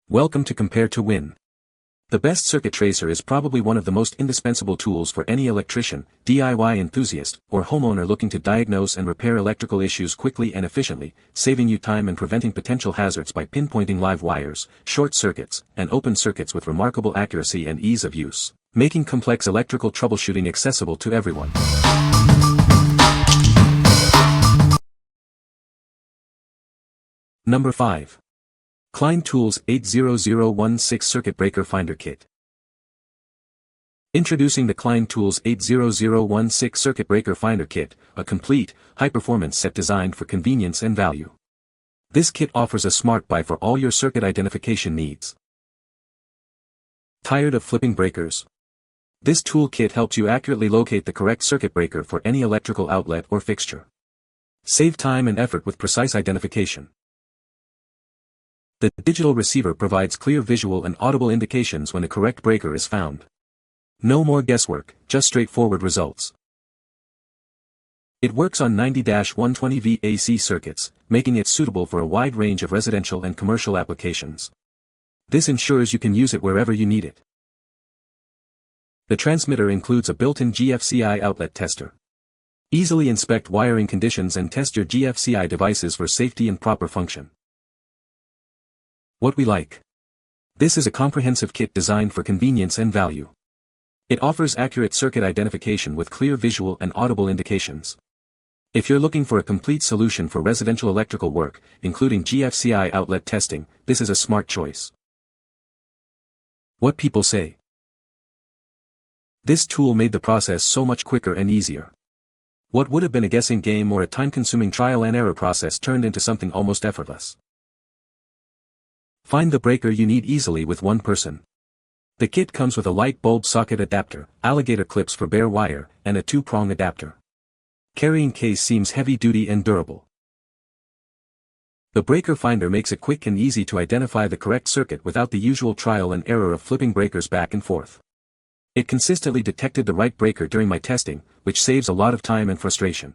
Welcome to Compare to Win. The best circuit tracer is probably one of the most indispensable tools for any electrician, DIY enthusiast, or homeowner looking to diagnose and repair electrical issues quickly and efficiently, saving you time and preventing potential hazards by pinpointing live wires, short circuits, and open circuits with remarkable accuracy and ease of use, making complex electrical troubleshooting accessible to everyone. Number 5. Klein Tools 80016 Circuit Breaker Finder Kit. Introducing the Klein Tools 80016 Circuit Breaker Finder Kit, a complete, high-performance set designed for convenience and value. This kit offers a smart buy for all your circuit identification needs. Tired of flipping breakers? This tool kit helps you accurately locate the correct circuit breaker for any electrical outlet or fixture. Save time and effort with precise identification. The digital receiver provides clear visual and audible indications when a correct breaker is found. No more guesswork, just straightforward results. It works on 90-120V AC circuits, making it suitable for a wide range of residential and commercial applications. This ensures you can use it wherever you need it. The transmitter includes a built-in GFCI outlet tester. Easily inspect wiring conditions and test your GFCI devices for safety and proper function. What we like. This is a comprehensive kit designed for convenience and value. It offers accurate circuit identification with clear visual and audible indications. If you're looking for a complete solution for residential electrical work, including GFCI outlet testing, this is a smart choice. What people say. This tool made the process so much quicker and easier. What would have been a guessing game or a time-consuming trial and error process turned into something almost effortless. Find the breaker you need easily with one person. The kit comes with a light bulb socket adapter, alligator clips for bare wire, and a 2-prong adapter. Carrying case seems heavy-duty and durable. The breaker finder makes it quick and easy to identify the correct circuit without the usual trial and error of flipping breakers back and forth. It consistently detected the right breaker during my testing, which saves a lot of time and frustration.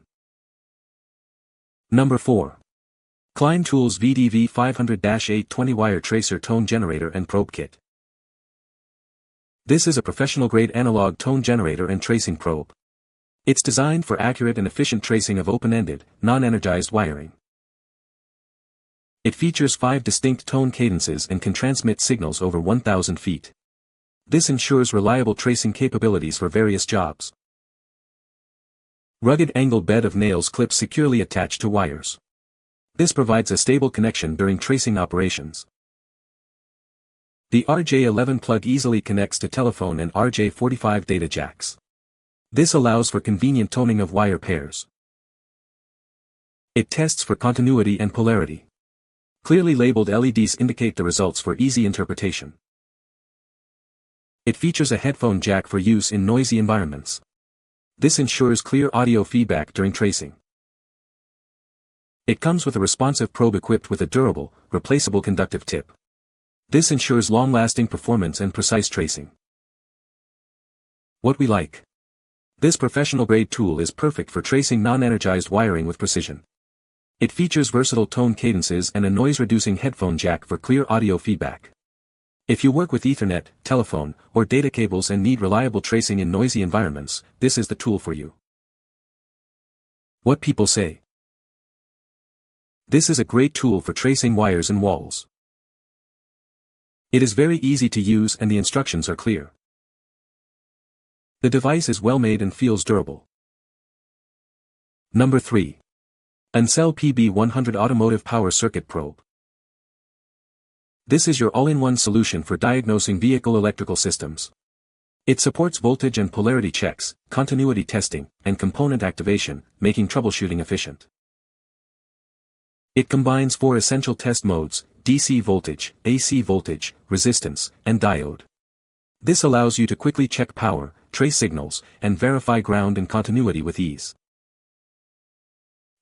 Number 4. Klein Tools VDV 500-8 20-wire tracer tone generator and probe kit. This is a professional-grade analog tone generator and tracing probe. It's designed for accurate and efficient tracing of open-ended, non-energized wiring. It features 5 distinct tone cadences and can transmit signals over 1,000 feet. This ensures reliable tracing capabilities for various jobs. Rugged angled bed of nails clips securely attached to wires. This provides a stable connection during tracing operations. The RJ11 plug easily connects to telephone and RJ45 data jacks. This allows for convenient toning of wire pairs. It tests for continuity and polarity. Clearly labeled LEDs indicate the results for easy interpretation. It features a headphone jack for use in noisy environments. This ensures clear audio feedback during tracing. It comes with a responsive probe equipped with a durable, replaceable conductive tip. This ensures long-lasting performance and precise tracing. What we like. This professional-grade tool is perfect for tracing non-energized wiring with precision. It features versatile tone cadences and a noise-reducing headphone jack for clear audio feedback. If you work with Ethernet, telephone, or data cables and need reliable tracing in noisy environments, this is the tool for you. What people say. This is a great tool for tracing wires and walls. It is very easy to use and the instructions are clear. The device is well made and feels durable. Number 3. ANCEL PB100 Automotive Power Circuit Probe. This is your all-in-one solution for diagnosing vehicle electrical systems. It supports voltage and polarity checks, continuity testing, and component activation, making troubleshooting efficient. It combines 4 essential test modes: DC voltage, AC voltage, resistance, and diode. This allows you to quickly check power, trace signals, and verify ground and continuity with ease.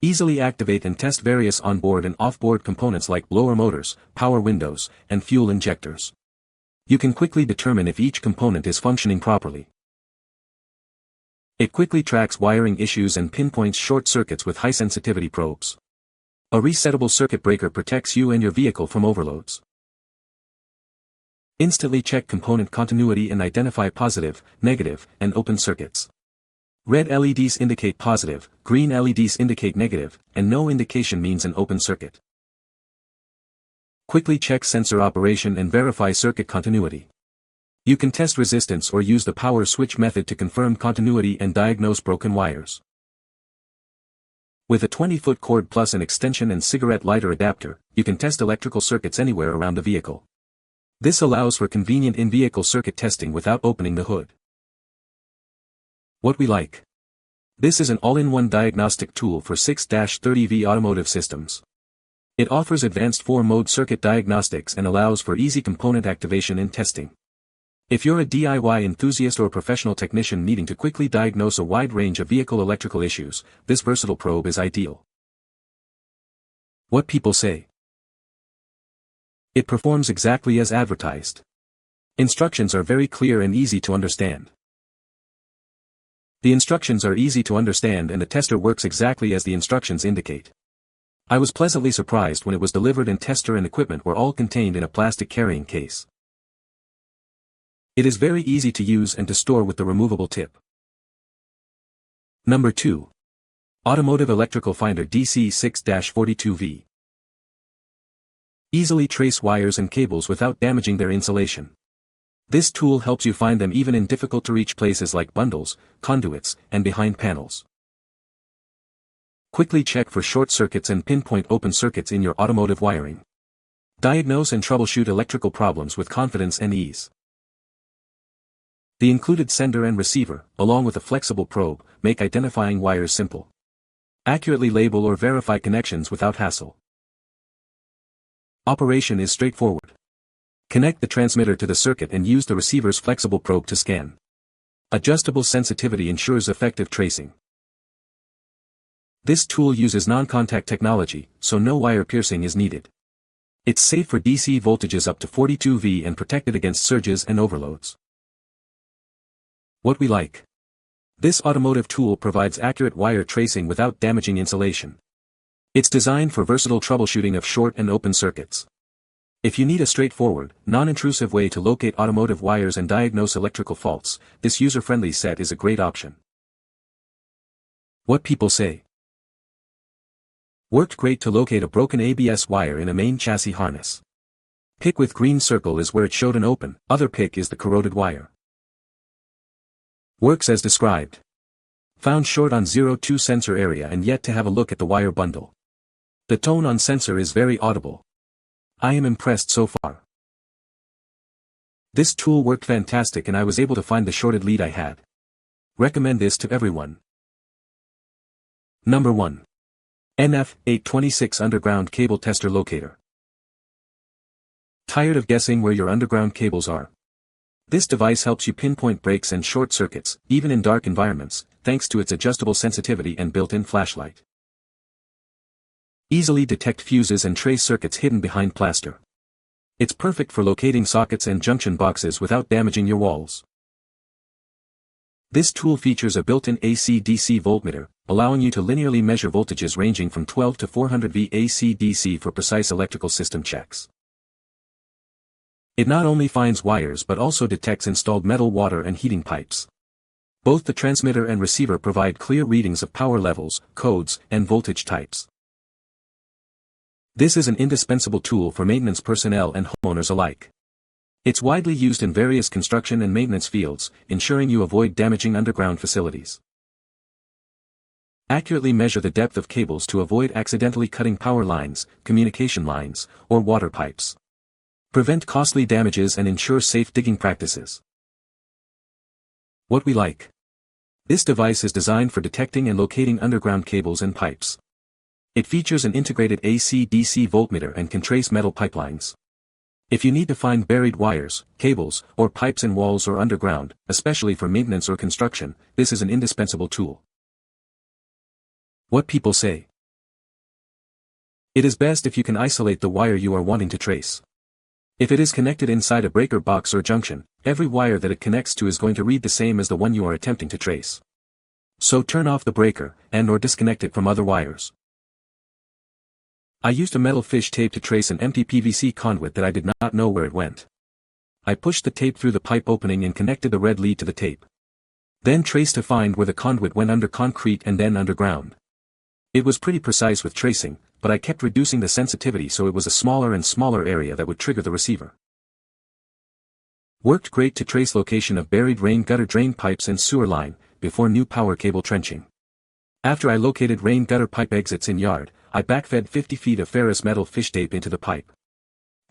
Easily activate and test various onboard and offboard components like blower motors, power windows, and fuel injectors. You can quickly determine if each component is functioning properly. It quickly tracks wiring issues and pinpoints short circuits with high-sensitivity probes. A resettable circuit breaker protects you and your vehicle from overloads. Instantly check component continuity and identify positive, negative, and open circuits. Red LEDs indicate positive, green LEDs indicate negative, and no indication means an open circuit. Quickly check sensor operation and verify circuit continuity. You can test resistance or use the power switch method to confirm continuity and diagnose broken wires. With a 20-foot cord plus an extension and cigarette lighter adapter, you can test electrical circuits anywhere around the vehicle. This allows for convenient in-vehicle circuit testing without opening the hood. What we like. This is an all-in-one diagnostic tool for 6-30V automotive systems. It offers advanced 4-mode circuit diagnostics and allows for easy component activation and testing. If you're a DIY enthusiast or professional technician needing to quickly diagnose a wide range of vehicle electrical issues, this versatile probe is ideal. What people say. It performs exactly as advertised. Instructions are very clear and easy to understand. The instructions are easy to understand and the tester works exactly as the instructions indicate. I was pleasantly surprised when it was delivered and tester and equipment were all contained in a plastic carrying case. It is very easy to use and to store with the removable tip. Number 2. Automotive Electrical Finder DC 6-42V. Easily trace wires and cables without damaging their insulation. This tool helps you find them even in difficult-to-reach places like bundles, conduits, and behind panels. Quickly check for short circuits and pinpoint open circuits in your automotive wiring. Diagnose and troubleshoot electrical problems with confidence and ease. The included sender and receiver, along with a flexible probe, make identifying wires simple. Accurately label or verify connections without hassle. Operation is straightforward. Connect the transmitter to the circuit and use the receiver's flexible probe to scan. Adjustable sensitivity ensures effective tracing. This tool uses non-contact technology, so no wire piercing is needed. It's safe for DC voltages up to 42V and protected against surges and overloads. What we like. This automotive tool provides accurate wire tracing without damaging insulation. It's designed for versatile troubleshooting of short and open circuits. If you need a straightforward, non-intrusive way to locate automotive wires and diagnose electrical faults, this user-friendly set is a great option. What people say. Worked great to locate a broken ABS wire in a main chassis harness. Pick with green circle is where it showed an open, other pick is the corroded wire. Works as described. Found short on 02 sensor area and yet to have a look at the wire bundle. The tone on sensor is very audible. I am impressed so far. This tool worked fantastic and I was able to find the shorted lead I had. Recommend this to everyone. Number 1. NF826 Underground Cable Tester Locator. Tired of guessing where your underground cables are? This device helps you pinpoint breaks and short circuits, even in dark environments, thanks to its adjustable sensitivity and built-in flashlight. Easily detect fuses and trace circuits hidden behind plaster. It's perfect for locating sockets and junction boxes without damaging your walls. This tool features a built-in AC-DC voltmeter, allowing you to linearly measure voltages ranging from 12 to 400V AC-DC for precise electrical system checks. It not only finds wires but also detects installed metal water and heating pipes. Both the transmitter and receiver provide clear readings of power levels, codes, and voltage types. This is an indispensable tool for maintenance personnel and homeowners alike. It's widely used in various construction and maintenance fields, ensuring you avoid damaging underground facilities. Accurately measure the depth of cables to avoid accidentally cutting power lines, communication lines, or water pipes. Prevent costly damages and ensure safe digging practices. What we like. This device is designed for detecting and locating underground cables and pipes. It features an integrated AC-DC voltmeter and can trace metal pipelines. If you need to find buried wires, cables, or pipes in walls or underground, especially for maintenance or construction, this is an indispensable tool. What people say. It is best if you can isolate the wire you are wanting to trace. If it is connected inside a breaker box or junction, every wire that it connects to is going to read the same as the one you are attempting to trace. So turn off the breaker, and/or disconnect it from other wires. I used a metal fish tape to trace an empty PVC conduit that I did not know where it went. I pushed the tape through the pipe opening and connected the red lead to the tape. Then traced to find where the conduit went under concrete and then underground. It was pretty precise with tracing, but I kept reducing the sensitivity so it was a smaller and smaller area that would trigger the receiver. Worked great to trace location of buried rain gutter drain pipes and sewer line, before new power cable trenching. After I located rain gutter pipe exits in yard, I backfed 50 feet of ferrous metal fish tape into the pipe.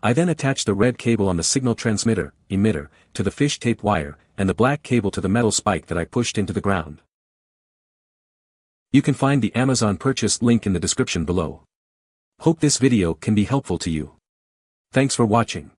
I then attached the red cable on the signal transmitter, emitter, to the fish tape wire, and the black cable to the metal spike that I pushed into the ground. You can find the Amazon purchase link in the description below. Hope this video can be helpful to you. Thanks for watching.